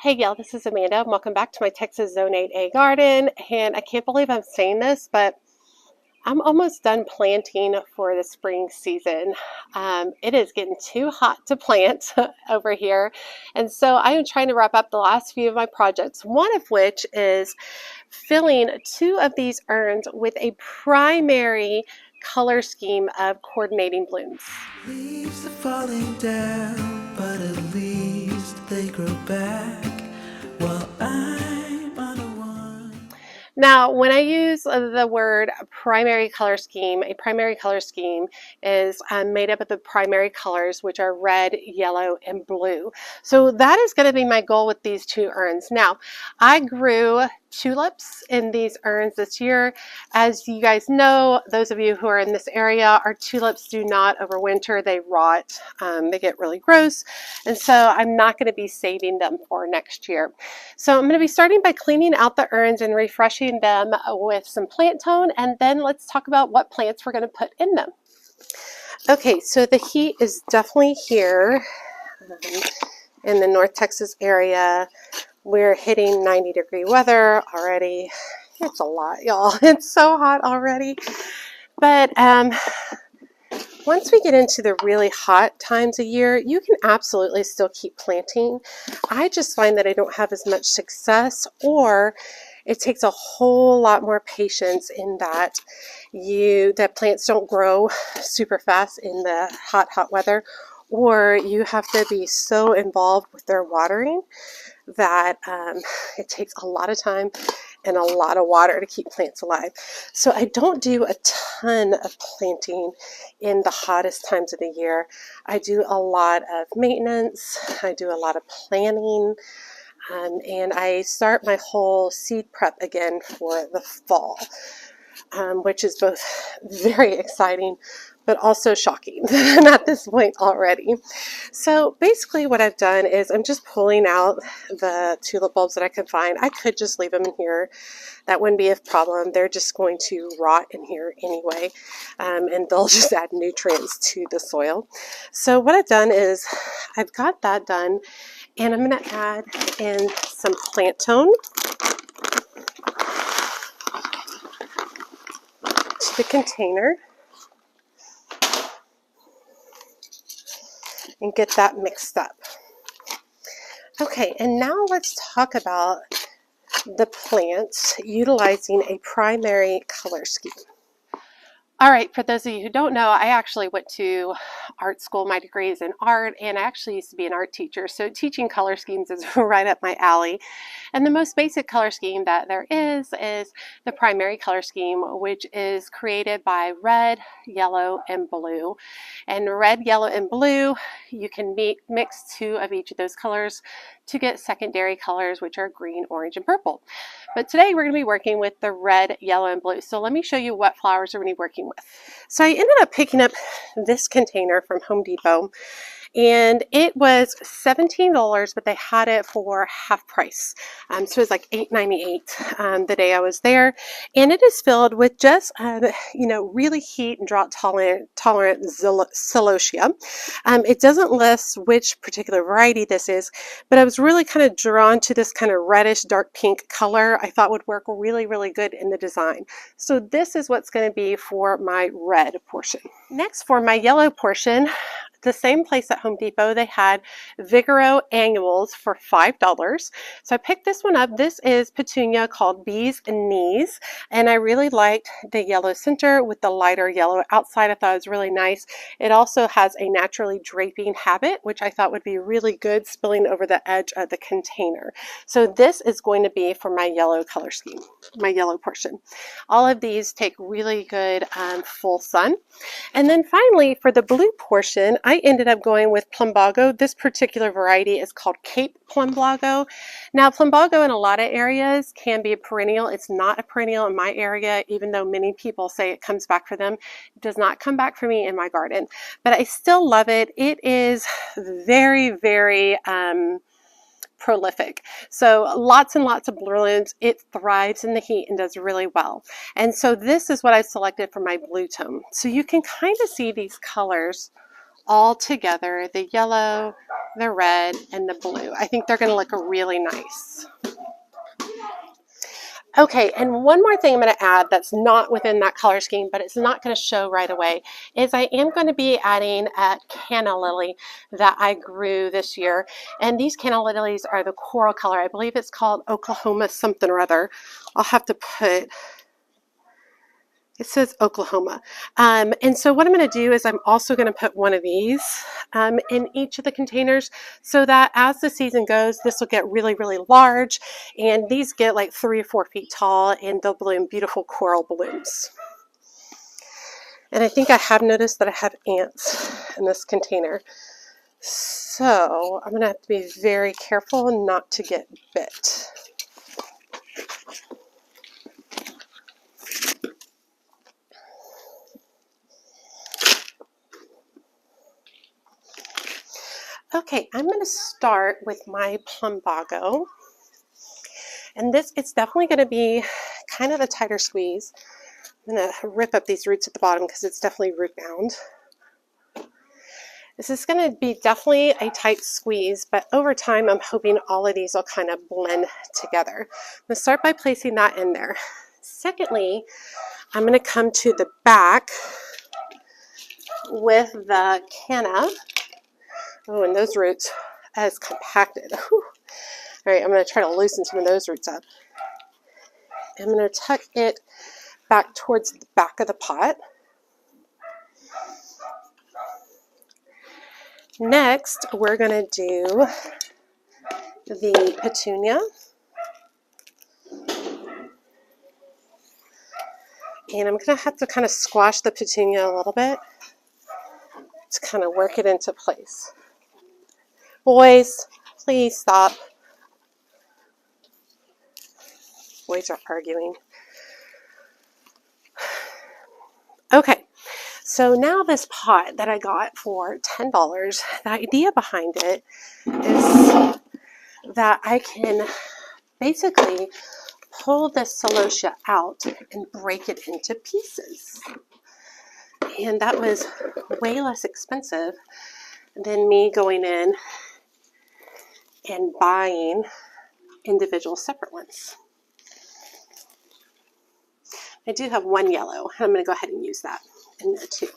Hey y'all, this is Amanda. Welcome back to my Texas Zone 8A garden. And I can't believe I'm saying this, but I'm almost done planting for the spring season. It is getting too hot to plant over here. And so I am trying to wrap up the last few of my projects, one of which is filling two of these urns with a primary color scheme of coordinating blooms. Leaves are falling down, but at least they grow back while I'm on a one. Now, when I use the word primary color scheme, a primary color scheme is made up of the primary colors, which are red, yellow, and blue. So that is going to be my goal with these two urns. Now, I grew tulips in these urns this year. As you guys know, those of you who are in this area, our tulips do not overwinter. They rot. They get really gross. And so I'm not going to be saving them for next year. So I'm going to be starting by cleaning out the urns and refreshing them with some plant tone, and then let's talk about what plants we're going to put in them. Okay, so the heat is definitely here in the North Texas area. We're hitting 90-degree weather already. It's a lot, y'all. It's so hot already. But once we get into the really hot times of year, you can absolutely still keep planting. I just find that I don't have as much success, or it takes a whole lot more patience in that plants don't grow super fast in the hot weather, or you have to be so involved with their watering that it takes a lot of time and a lot of water to keep plants alive. So I don't do a ton of planting in the hottest times of the year. I do a lot of maintenance. I do a lot of planning. And I start my whole seed prep again for the fall, which is both very exciting but also shocking that I'm at this point already. So basically what I've done is I'm just pulling out the tulip bulbs that I can find. I could just leave them in here. That wouldn't be a problem. They're just going to rot in here anyway, and they'll just add nutrients to the soil. So what I've done is I've got that done, and I'm going to add in some plant tone to the container and get that mixed up. Okay, and now let's talk about the plants utilizing a primary color scheme. All right, for those of you who don't know, I actually went to art school. My degree is in art, and I actually used to be an art teacher, so teaching color schemes is right up my alley. And the most basic color scheme that there is the primary color scheme, which is created by red, yellow, and blue. And red, yellow, and blue, you can mix two of each of those colors to get secondary colors, which are green, orange, and purple. But today we're going to be working with the red, yellow, and blue. So let me show you what flowers we're going to be working with. So I ended up picking up this container from Home Depot, and it was $17, but they had it for half price. So it was like $8.98 the day I was there. And it is filled with just, really heat and drought tolerant Celosia. It doesn't list which particular variety this is, but I was really kind of drawn to this kind of reddish dark pink color. I thought would work really, really good in the design. So this is what's going to be for my red portion. Next, for my yellow portion, the same place at Home Depot, they had Vigoro annuals for $5. So I picked this one up. This is Petunia called Bees and Knees, and I really liked the yellow center with the lighter yellow outside. I thought it was really nice. It also has a naturally draping habit, which I thought would be really good spilling over the edge of the container. So this is going to be for my yellow color scheme, my yellow portion. All of these take really good full sun. And then finally, for the blue portion, I ended up going with Plumbago. This particular variety is called Cape Plumbago. Now, Plumbago in a lot of areas can be a perennial. It's not a perennial in my area, even though many people say it comes back for them. It does not come back for me in my garden, but I still love it. It is very, very prolific. So lots and lots of blooms. It thrives in the heat and does really well. And so this is what I selected for my blue tone. So you can kind of see these colors all together, the yellow, the red, and the blue. I think they're going to look really nice. Okay, and one more thing I'm going to add that's not within that color scheme, but it's not going to show right away, is I am going to be adding a canna lily that I grew this year. And these canna lilies are the coral color. I believe it's called Oklahoma something or other. I'll have to put... It says Oklahoma. And so what I'm going to do is I'm also going to put one of these in each of the containers so that as the season goes, this will get really, really large. And these get like 3 or 4 feet tall and they'll bloom beautiful coral blooms. And I think I have noticed that I have ants in this container. So I'm going to have to be very careful not to get bit. Okay, I'm going to start with my Plumbago. And this, it's definitely going to be kind of a tighter squeeze. I'm going to rip up these roots at the bottom because it's definitely root bound. This is going to be definitely a tight squeeze, but over time I'm hoping all of these will kind of blend together. I'm going to start by placing that in there. Secondly, I'm going to come to the back with the canna. Oh, and those roots as compacted. Whew. All right, I'm going to try to loosen some of those roots up. I'm going to tuck it back towards the back of the pot. Next, we're going to do the petunia. And I'm going to have to kind of squash the petunia a little bit to kind of work it into place. Boys, please stop. Boys are arguing. Okay, so now this pot that I got for $10, the idea behind it is that I can basically pull this celosia out and break it into pieces. And that was way less expensive than me going in and buying individual separate ones. I do have one yellow, and I'm going to go ahead and use that in there too.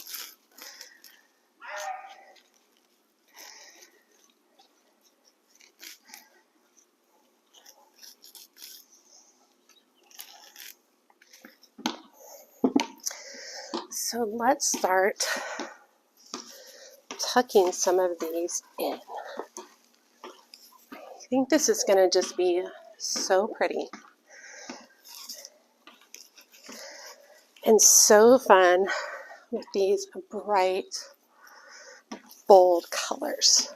So let's start tucking some of these in. I think this is going to just be so pretty and so fun with these bright, bold colors.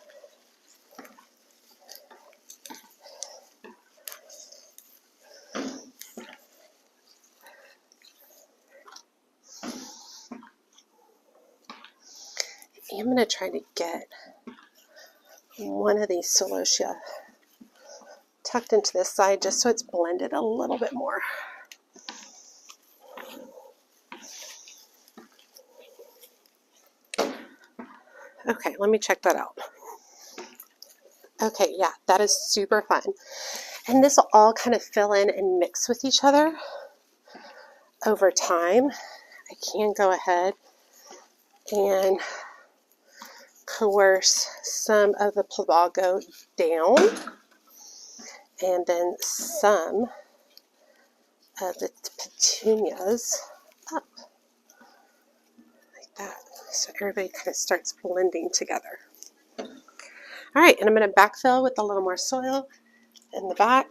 I'm going to try to get one of these celosia tucked into this side just so it's blended a little bit more. Okay, let me check that out. Okay, yeah, that is super fun. And this will all kind of fill in and mix with each other over time. I can go ahead and coerce some of the Plumbago down and then some of the petunias up like that. So everybody kind of starts blending together. All right, and I'm going to backfill with a little more soil in the back.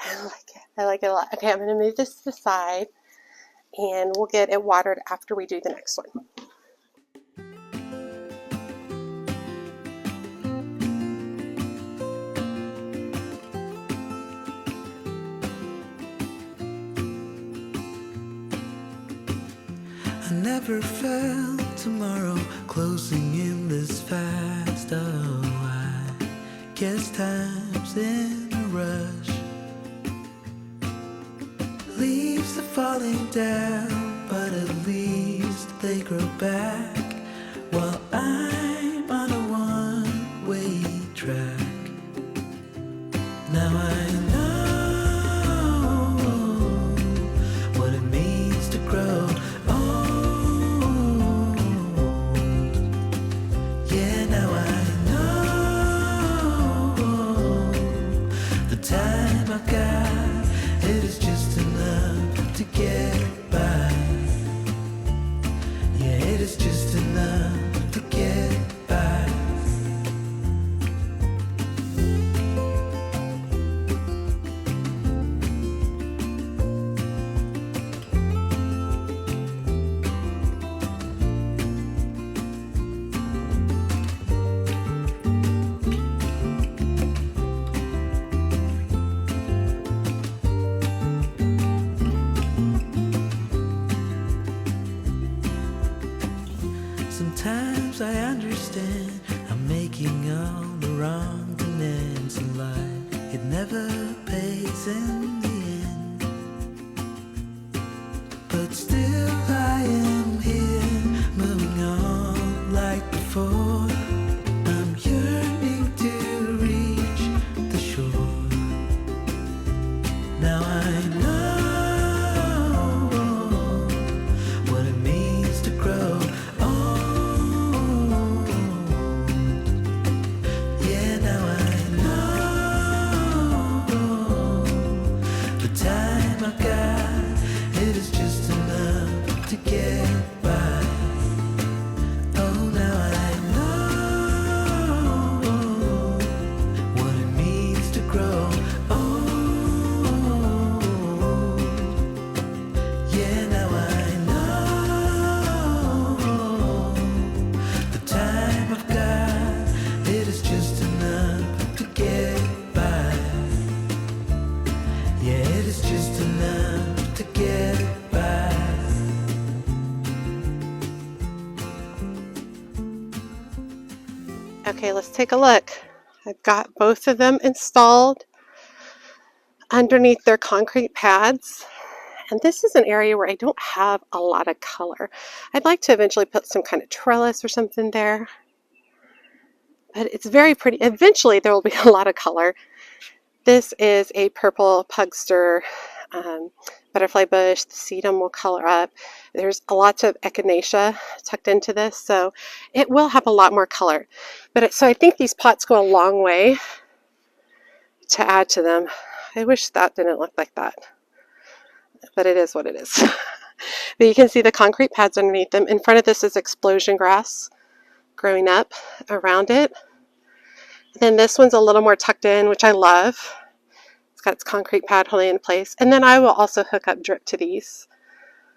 I like it. I like it a lot. Okay, I'm going to move this to the side and we'll get it watered after we do the next one. I never felt tomorrow closing in this fast. Oh, I guess time's in a rush. Leaves are falling down, but they grow back while I'm on a one-way track. Now I know what it means to grow old. Yeah, now I know the time I've got, it is just enough to get by. Yeah, it is just enough to get by. Sometimes I understand I'm making all the wrong demands in life. It never pays in the end, but still I am here, moving on like before. I'm yearning to reach the shore. Now I know what it means to grow. Okay, let's take a look. I've got both of them installed underneath their concrete pads. And this is an area where I don't have a lot of color. I'd like to eventually put some kind of trellis or something there. But it's very pretty. Eventually there will be a lot of color. This is a purple pugster butterfly bush. The sedum will color up. There's lots of echinacea tucked into this, so it will have a lot more color. So I think these pots go a long way to add to them. I wish that didn't look like that, but it is what it is. But you can see the concrete pads underneath them. In front of this is explosion grass growing up around it. Then this one's a little more tucked in, which I love. It's got its concrete pad holding in place. And then I will also hook up drip to these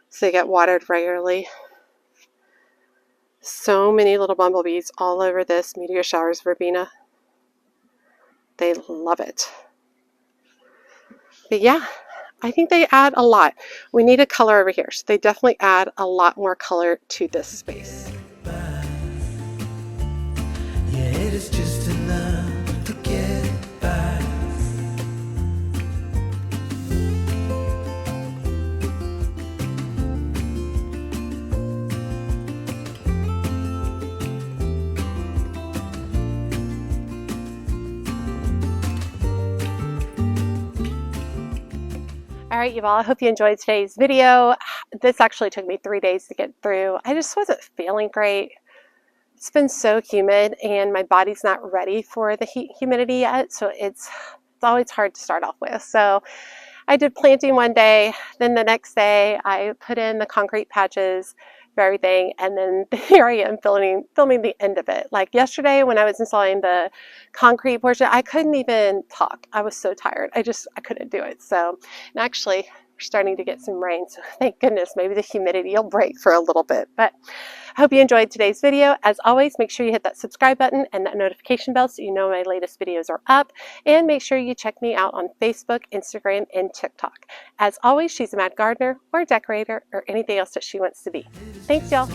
so they get watered regularly. So many little bumblebees all over this meteor showers verbena. They love it. But yeah, I think they add a lot. We need a color over here, so they definitely add a lot more color to this space. Yeah, it is just enough to get by. All right, you all, I hope you enjoyed today's video. This actually took me 3 days to get through. I just wasn't feeling great. It's been so humid and my body's not ready for the humidity yet, so it's always hard to start off with. So I did planting one day, then the next day I put in the concrete patches for everything, and then here I am filming the end of it. Like yesterday when I was installing the concrete portion, I couldn't even talk. I was so tired. I couldn't do it. So, and actually we're starting to get some rain, so thank goodness maybe the humidity will break for a little bit. But I hope you enjoyed today's video. As always, make sure you hit that subscribe button and that notification bell so you know my latest videos are up. And make sure you check me out on Facebook, Instagram, and TikTok. As always, she's a mad gardener or decorator or anything else that she wants to be. Thanks, y'all.